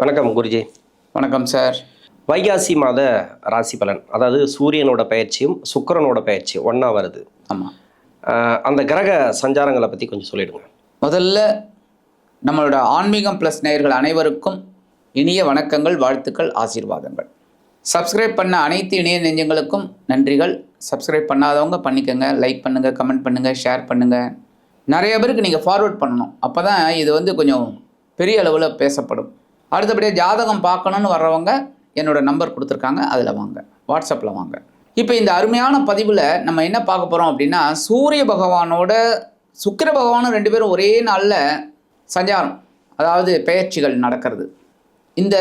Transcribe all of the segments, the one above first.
வணக்கம் குருஜி. வணக்கம் சார். வைகாசி மாத ராசி பலன், அதாவது சூரியனோட பயிற்சியும் சுக்கிரனோட பயிற்சியும் ஒன்றா வருது. ஆமாம். அந்த கிரக சஞ்சாரங்களை பற்றி கொஞ்சம் சொல்லிடுங்க. முதல்ல நம்மளோட ஆன்மீகம் ப்ளஸ் நேயர்கள் அனைவருக்கும் இனிய வணக்கங்கள், வாழ்த்துக்கள், ஆசீர்வாதங்கள். சப்ஸ்கிரைப் பண்ண அனைத்து இணைய நெஞ்சங்களுக்கும் நன்றிகள். சப்ஸ்கிரைப் பண்ணாதவங்க பண்ணிக்கோங்க, லைக் பண்ணுங்கள், கமெண்ட் பண்ணுங்கள், ஷேர் பண்ணுங்கள். நிறைய பேருக்கு நீங்கள் ஃபார்வர்ட் பண்ணணும். அப்போ தான் இது கொஞ்சம் பெரிய அளவில் பேசப்படும். அடுத்தபடியாக ஜாதகம் பார்க்கணுன்னு வர்றவங்க என்னோடய நம்பர் கொடுத்துருக்காங்க, அதில் வாங்க, வாட்ஸ்அப்பில் வாங்க. இப்போ இந்த அருமையான பதிவில் நம்ம என்ன பார்க்க போகிறோம் அப்படின்னா, சூரிய பகவானோட சுக்கிர பகவானும் ரெண்டு பேரும் ஒரே நாளில் சஞ்சாரம், அதாவது பெயர்ச்சிகள் நடக்கிறது. இந்த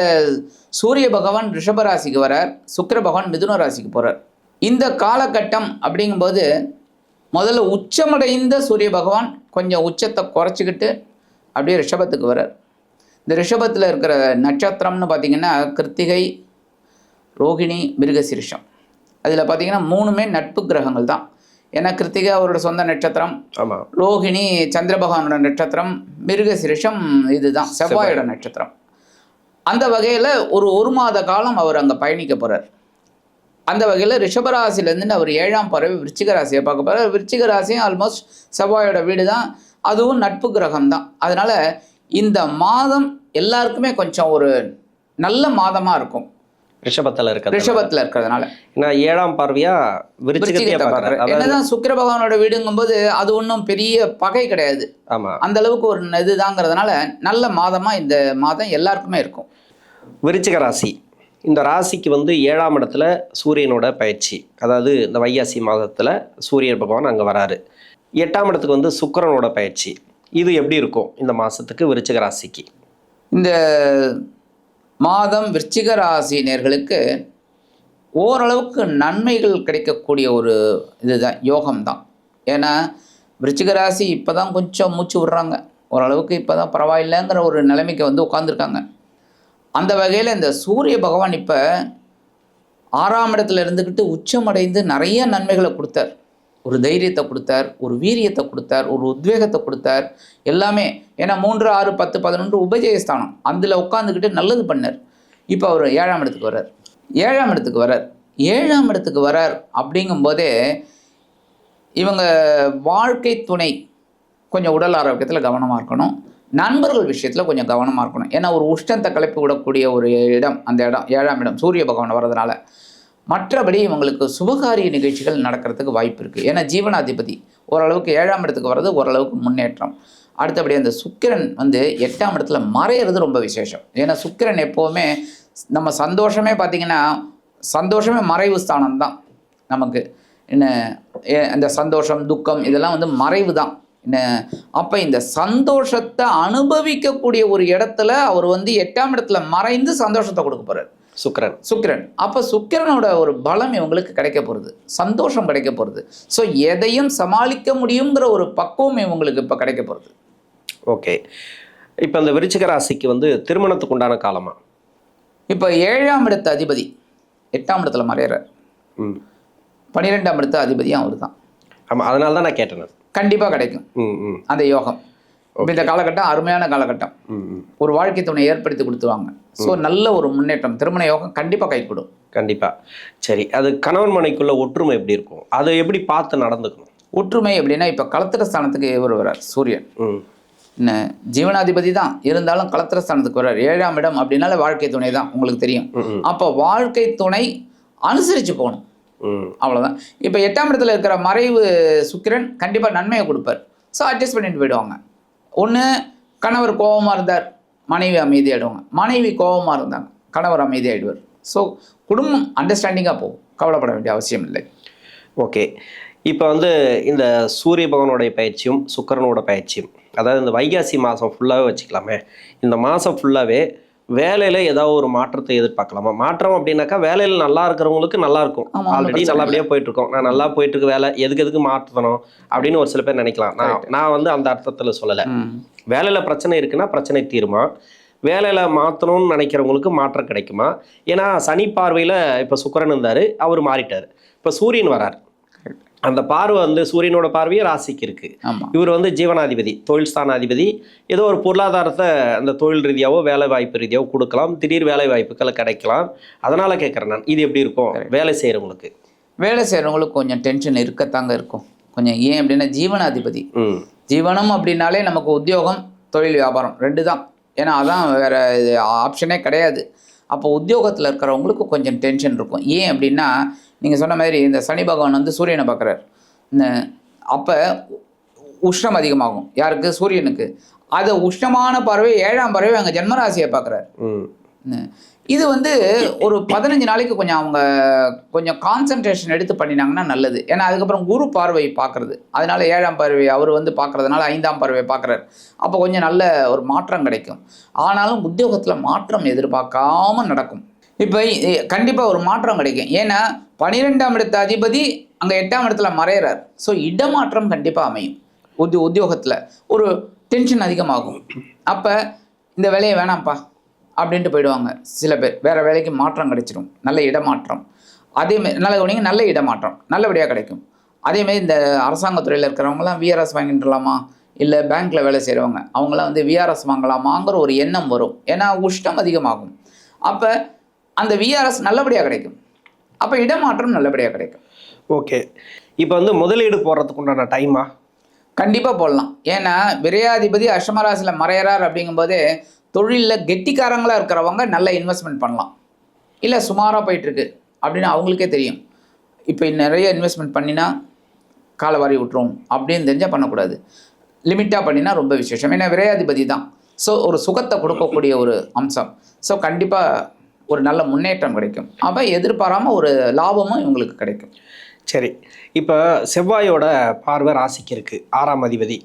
சூரிய பகவான் ரிஷபராசிக்கு வரார், சுக்கிர பகவான் மிதுன ராசிக்கு போகிறார். இந்த காலகட்டம் அப்படிங்கும்போது முதல்ல உச்சமடைந்த சூரிய பகவான் கொஞ்சம் உச்சத்தை குறைச்சிக்கிட்டு அப்படியே ரிஷபத்துக்கு வரார். இந்த ரிஷபத்தில் இருக்கிற நட்சத்திரம்னு பார்த்திங்கன்னா கிருத்திகை, ரோகிணி, மிருகசீரிஷம். அதில் பார்த்திங்கன்னா மூணுமே நட்பு கிரகங்கள் தான். ஏன்னா கிருத்திகை அவரோட சொந்த நட்சத்திரம், ஆமாம். ரோகிணி சந்திர பகவானோட நட்சத்திரம், மிருகசீரிஷம் இதுதான் செவ்வாயோட நட்சத்திரம். அந்த வகையில் ஒரு மாத காலம் அவர் அங்கே பயணிக்க போகிறார். அந்த வகையில் ரிஷபராசிலேருந்து அவர் 7ஆம் பறவை விருச்சிக ராசியை பார்க்க போகிறார். விருச்சிக ராசியும் ஆல்மோஸ்ட் செவ்வாயோட வீடு தான், அதுவும் நட்பு கிரகம் தான். அதனால் இந்த மாதம் எல்லாருக்குமே கொஞ்சம் ஒரு நல்ல மாதமாக இருக்கும் ரிஷபத்தில் இருக்கிறதுனால. நான் 7ஆம் பார்வையா விருச்சிகத்தை பார்க்குறேன். என்னதான் சுக்கிர பகவானோட வீடுங்கும்போது அது ஒன்றும் பெரிய பகை கிடையாது. ஆமாம், அந்த அளவுக்கு ஒரு இதுதாங்கிறதுனால நல்ல மாதமாக இந்த மாதம் எல்லாருக்குமே இருக்கும். விருச்சிக ராசி, இந்த ராசிக்கு 7ஆம் இடத்துல சூரியனோட பயிற்சி, அதாவது இந்த வைகாசி மாதத்தில் சூரிய பகவான் அங்கே வராரு. 8ஆம் இடத்துக்கு சுக்கிரனோட பயிற்சி. இது எப்படி இருக்கும் இந்த மாதத்துக்கு விருச்சிக ராசிக்கு? இந்த மாதம் விருச்சிக ராசினியர்களுக்கு ஓரளவுக்கு நன்மைகள் கிடைக்கக்கூடிய ஒரு இதுதான், யோகம்தான். ஏன்னா விருச்சிக ராசி இப்போ தான் கொஞ்சம் மூச்சு விடுறாங்க, ஓரளவுக்கு இப்போ தான் பரவாயில்லைங்கிற ஒரு நிலைமைக்கு உட்காந்துருக்காங்க. அந்த வகையில் இந்த சூரிய பகவான் இப்போ 6ஆம் இடத்துல இருந்துக்கிட்டு உச்சமடைந்து நிறைய நன்மைகளை கொடுத்தார். ஒரு தைரியத்தை கொடுத்தார், ஒரு வீரியத்தை கொடுத்தார், ஒரு உத்வேகத்தை கொடுத்தார், எல்லாமே. ஏன்னா 3, 6, 10, 11 உபஜயஸ்தானம், அதில் உட்காந்துக்கிட்டு நல்லது பண்ணார். இப்போ அவர் 7ஆம் இடத்துக்கு வரார். 7ஆம் இடத்துக்கு வரார் அப்படிங்கும்போதே இவங்க வாழ்க்கை துணை கொஞ்சம் உடல் ஆரோக்கியத்தில் கவனமாக இருக்கணும், நண்பர்கள் விஷயத்தில் கொஞ்சம் கவனமாக இருக்கணும். ஏன்னா ஒரு உஷ்ணத்தை கிளப்பி விடக்கூடிய ஒரு இடம் அந்த இடம் 7ஆம் இடம் சூரிய பகவான் வர்றதுனால. மற்றபடி இவங்களுக்கு சுபகாரிய நிகழ்ச்சிகள் நடக்கிறதுக்கு வாய்ப்பு இருக்குது. ஏன்னா ஜீவனாதிபதி ஓரளவுக்கு 7ஆம் இடத்துக்கு வர்றது ஓரளவுக்கு முன்னேற்றம். அடுத்தபடி அந்த சுக்கிரன் 8ஆம் இடத்துல மறையிறது ரொம்ப விசேஷம். ஏன்னா சுக்கிரன் எப்போவுமே நம்ம சந்தோஷமே பார்த்திங்கன்னா, சந்தோஷமே மறைவு ஸ்தானம் தான் நமக்கு. என்ன அந்த சந்தோஷம் துக்கம் இதெல்லாம் மறைவு தான். அப்போ இந்த சந்தோஷத்தை அனுபவிக்கக்கூடிய ஒரு இடத்துல அவர் 8ஆம் இடத்துல மறைந்து சந்தோஷத்தை கொடுக்க போகிறார் சுக்கிரன். அப்போ சுக்கிரனோட ஒரு பலம் இவங்களுக்கு கிடைக்க போகிறது, சந்தோஷம் கிடைக்க போகிறது. ஸோ எதையும் சமாளிக்க முடியுங்கிற ஒரு பக்குவம் இவங்களுக்கு இப்போ கிடைக்க போகிறது. ஓகே, இப்போ இந்த விருச்சிக ராசிக்கு திருமணத்துக்கு உண்டான காலமா? இப்போ 7ஆம் இடத்து அதிபதி 8ஆம் இடத்துல மறையிறார், 12ஆம் இடத்து அதிபதியும் அவர் தான். ஆமாம், அதனால தான் நான் கேட்டேன். கண்டிப்பாக கிடைக்கும் அந்த யோகம். இந்த காலகட்டம் அருமையான காலகட்டம். ஒரு வாழ்க்கை துணை ஏற்படுத்தி கொடுத்துருவாங்க. ஸோ நல்ல ஒரு முன்னேற்றம், திருமண யோகம் கண்டிப்பாக கைகூடும். கண்டிப்பாக. சரி, அது கணவன் மனைக்குள்ள ஒற்றுமை எப்படி இருக்கும், அதை எப்படி பார்த்து நடந்துக்கணும்? ஒற்றுமை எப்படின்னா, இப்போ களத்திர ஸ்தானத்துக்கு இவர் வர்றார் சூரியன். என்ன ஜீவனாதிபதி தான் இருந்தாலும் களத்திர ஸ்தானத்துக்கு வர்றார். 7ஆம் இடம் அப்படின்னால வாழ்க்கை துணை தான், உங்களுக்கு தெரியும். அப்போ வாழ்க்கை துணை அனுசரித்து போகணும், அவ்வளோதான். இப்போ 8ஆம் இடத்துல இருக்கிற மறைவு சுக்கிரன் கண்டிப்பாக நன்மையை கொடுப்பார். ஸோ அட்ஜஸ்ட் பண்ணிட்டு போயிடுவாங்க. ஒன்று கணவர் கோபமாக இருந்தார், மனைவி அமைதியாகிடுவாங்க. மனைவி கோபமாக இருந்தாங்க, கணவர் அமைதியாகிடுவார். ஸோ குடும்பம் அண்டர்ஸ்டாண்டிங்காக போகும், கவலைப்பட வேண்டிய அவசியம் இல்லை. ஓகே, இப்போ இந்த சூரிய பகவானுடைய பயிற்சியும் சுக்கிரனோட பயிற்சியும், அதாவது இந்த வைகாசி மாதம் ஃபுல்லாகவே வச்சுக்கலாமே, இந்த மாதம் ஃபுல்லாகவே வேலையில் ஏதாவது ஒரு மாற்றத்தை எதிர்பார்க்கலாமா? மாற்றம் அப்படின்னாக்கா வேலையில் நல்லா இருக்கிறவங்களுக்கு நல்லா இருக்கும், ஆல்ரெடி நல்லபடியாக போயிட்டுருக்கோம், நான் நல்லா போயிட்டுருக்கு வேலை, எதுக்கு மாற்றணும் அப்படின்னு ஒரு சில பேர் நினைக்கலாம். நான் அந்த அர்த்தத்தில் சொல்லலை. வேலையில் பிரச்சனை இருக்குன்னா பிரச்சனை தீருமா, வேலையில் மாற்றணும்னு நினைக்கிறவங்களுக்கு மாற்றம் கிடைக்குமா? ஏன்னா சனி பார்வையில் இப்போ சுக்கிரன் இருந்தார், அவர் மாறிட்டார், இப்போ சூரியன் வரார். அந்த பார்வை வந்து சூரியனோட பார்வையும் ராசிக்கு இருக்கு. ஆமாம். இவர் வந்து ஜீவனாதிபதி, தொழில் ஸ்தானாதிபதி. ஏதோ ஒரு பொருளாதாரத்தை அந்த தொழில் ரீதியாவோ வேலை வாய்ப்பு ரீதியாவோ கொடுக்கலாம், திடீர் வேலை வாய்ப்புகளை கிடைக்கலாம். அதனால கேட்குறேன் நான், இது எப்படி இருக்கும் வேலை செய்கிறவங்களுக்கு? வேலை செய்கிறவங்களுக்கு கொஞ்சம் டென்ஷன் இருக்கத்தாங்க இருக்கும் கொஞ்சம். ஏன் அப்படின்னா ஜீவனாதிபதி, ஜீவனம் அப்படின்னாலே நமக்கு உத்தியோகம் தொழில் வியாபாரம் 2 தான். ஏன்னா அதான் வேற ஆப்ஷனே கிடையாது. அப்போ உத்தியோகத்தில் இருக்கிறவங்களுக்கு கொஞ்சம் டென்ஷன் இருக்கும். ஏன் அப்படின்னா நீங்கள் சொன்ன மாதிரி இந்த சனி பகவான் வந்து சூரியனை பார்க்குறார். அப்போ உஷ்ணம் அதிகமாகும். யாருக்கு? சூரியனுக்கு. அது உஷ்ணமான பார்வை 7ஆம் பார்வை அங்கே ஜென்மராசியை பார்க்குறாரு. இது வந்து ஒரு 15 நாளைக்கு கொஞ்சம் அவங்க கொஞ்சம் கான்சன்ட்ரேஷன் எடுத்து பண்ணினாங்கன்னா நல்லது. ஏன்னா அதுக்கப்புறம் குரு பார்வை பார்க்குறது, அதனால 7ஆம் பார்வை அவர் வந்து பார்க்குறதுனால 5ஆம் பார்வை பார்க்குறாரு. அப்போ கொஞ்சம் நல்ல ஒரு மாற்றம் கிடைக்கும். ஆனாலும் உத்தியோகத்தில் மாற்றம் எதிர்பார்க்காம நடக்கும். இப்போ கண்டிப்பாக ஒரு மாற்றம் கிடைக்கும். ஏன்னா 12ஆம் இடத்து அதிபதி அங்கே 8ஆம் இடத்துல மறையிறார். ஸோ இடமாற்றம் கண்டிப்பாக அமையும். உத்தியோகத்தில் ஒரு டென்ஷன் அதிகமாகும். அப்போ இந்த வேலையை வேணாம்ப்பா அப்படின்ட்டு போயிடுவாங்க சில பேர். வேறு வேலைக்கு மாற்றம் கிடைச்சிடும், நல்ல இடமாற்றம். அதேமாரி நல்ல கவனிங்க, நல்ல இடமாற்றம் நல்லபடியாக கிடைக்கும். அதேமாரி இந்த அரசாங்கத்துறையில் இருக்கிறவங்களாம் விஆர்எஸ் வாங்கிட்டுலாமா, இல்லை பேங்க்கில் வேலை செய்கிறவங்க அவங்களாம் வந்து விஆர்எஸ் வாங்கலாமாங்கிற ஒரு எண்ணம் வரும். ஏன்னா உஷ்ணம் அதிகமாகும். அப்போ அந்த விஆர்எஸ் நல்லபடியாக கிடைக்கும். அப்போ இடமாற்றம் நல்லபடியாக கிடைக்கும். ஓகே, இப்போ வந்து முதலீடு போடுறதுக்கு உண்டான டைமா? கண்டிப்பாக போடலாம். ஏன்னா விரையாதிபதி அஷ்டமராசியில் மறையிறார் அப்படிங்கும்போதே தொழிலில் கெட்டிக்காரங்களாக இருக்கிறவங்க நல்ல இன்வெஸ்ட்மெண்ட் பண்ணலாம். இல்லை சுமாராக போயிட்டுருக்கு அப்படின்னு அவங்களுக்கே தெரியும். இப்போ நிறைய இன்வெஸ்ட்மெண்ட் பண்ணினா காலவாரி விட்டுரும் அப்படின்னு தெரிஞ்சால் பண்ணக்கூடாது. லிமிட்டாக பண்ணினா ரொம்ப விசேஷம். ஏன்னா விரையாதிபதி தான். ஸோ ஒரு சுகத்தை கொடுக்கக்கூடிய ஒரு அம்சம். ஸோ கண்டிப்பாக ஒரு நல்ல முன்னேற்றம் கிடைக்கும். அப்போ எதிர்பாராமல் ஒரு லாபமும் இவங்களுக்கு கிடைக்கும். சரி, இப்போ செவ்வாயோட பார்வை ராசிக்கு இருக்குது, 6ஆம் அதிபதி.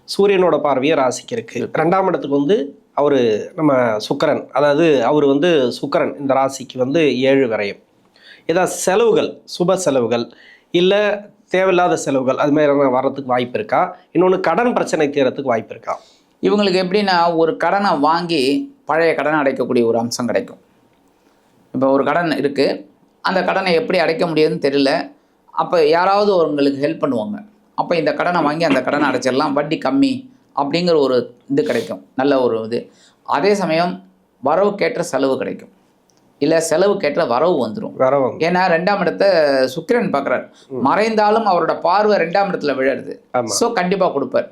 சூரியனோட பார்வையும் ராசிக்கு இருக்குது. 2ஆம் இடத்துக்கு வந்து அவர் நம்ம சுக்கிரன், அதாவது அவர் வந்து சுக்கிரன் இந்த ராசிக்கு வந்து 7 விரயம். ஏதாவது செலவுகள், சுப செலவுகள் இல்லை தேவையில்லாத செலவுகள் அது மாதிரி வர்றதுக்கு வாய்ப்பு இருக்கா? இன்னொன்று கடன் பிரச்சனை தீரத்துக்கு வாய்ப்பு இருக்கா? இவங்களுக்கு எப்படின்னா ஒரு கடனை வாங்கி பழைய கடனை அடைக்கக்கூடிய ஒரு அம்சம் கிடைக்கும். இப்போ ஒரு கடன் இருக்குது, அந்த கடனை எப்படி அடைக்க முடியுதுன்னு தெரியல. அப்போ யாராவது அவங்களுக்கு ஹெல்ப் பண்ணுவாங்க. அப்போ இந்த கடனை வாங்கி அந்த கடனை அடைச்சிடலாம், வட்டி கம்மி அப்படிங்கிற ஒரு இது கிடைக்கும், நல்ல ஒரு இது. அதே சமயம் வரவுக்கேற்ற செலவு கிடைக்கும், இல்லை செலவுக்கேற்ற வரவு வந்துடும். ஏன்னா 2ஆம் இடத்தை சுக்கிரன் பார்க்குறார். மறைந்தாலும் அவரோட பார்வை 2ஆம் இடத்துல விழுறது. ஸோ கண்டிப்பாக கொடுப்பார்.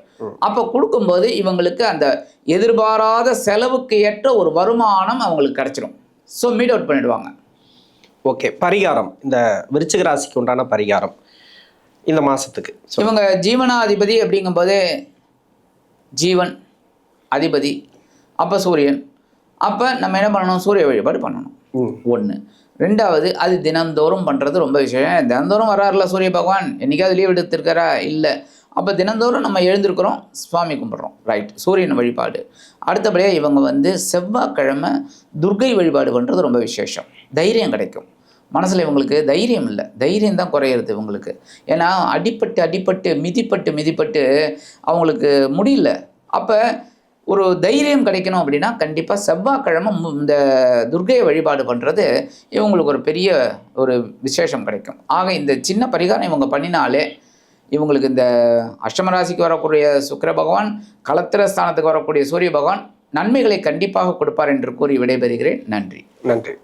அப்போ கொடுக்கும்போது இவங்களுக்கு அந்த எதிர்பாராத செலவுக்கு ஏற்ற ஒரு வருமானம் அவங்களுக்கு கிடைச்சிடும். ஸோ மீட் அவுட் பண்ணிடுவாங்க. ஓகே, பரிகாரம், இந்த விருச்சிக ராசிக்கு உண்டான பரிகாரம் இந்த மாதத்துக்கு? இவங்க ஜீவனாதிபதி அப்படிங்கும்போதே ஜீவன் அதிபதி, அப்போ சூரியன். அப்போ நம்ம என்ன பண்ணணும்? சூரிய வழிபாடு பண்ணணும். 1. 2வது அது தினந்தோறும் பண்ணுறது ரொம்ப விஷயம். தினந்தோறும் வராருல சூரிய பகவான், என்றைக்காவது லீவ் எடுத்திருக்காரா? இல்லை. அப்போ தினந்தோறும் நம்ம எழுந்திருக்கிறோம், சுவாமி கும்பிட்றோம். ரைட், சூரியன் வழிபாடு. அடுத்தபடியாக இவங்க வந்து செவ்வாய்க்கிழமை துர்க்கை வழிபாடு பண்ணுறது ரொம்ப விசேஷம். தைரியம் கிடைக்கும். மனசில் இவங்களுக்கு தைரியம் இல்லை, தைரியம் தான் குறையிறது இவங்களுக்கு. ஏன்னா அடிப்பட்டு மிதிப்பட்டு அவங்களுக்கு முடியல. அப்போ ஒரு தைரியம் கிடைக்கணும் அப்படின்னா கண்டிப்பாக செவ்வாய்க்கிழமை இந்த துர்க்கையை வழிபாடு பண்ணுறது இவங்களுக்கு ஒரு பெரிய ஒரு விசேஷம் கிடைக்கும். ஆக இந்த சின்ன பரிகாரம் இவங்க பண்ணினாலே இவங்களுக்கு இந்த அஷ்டமராசிக்கு வரக்கூடிய சுக்கிர பகவான், களத்திர ஸ்தானத்துக்கு வரக்கூடிய சூரிய பகவான் நன்மைகளை கண்டிப்பாக கொடுப்பார் என்று கூறி விடைபெறுகிறேன். நன்றி. நன்றி.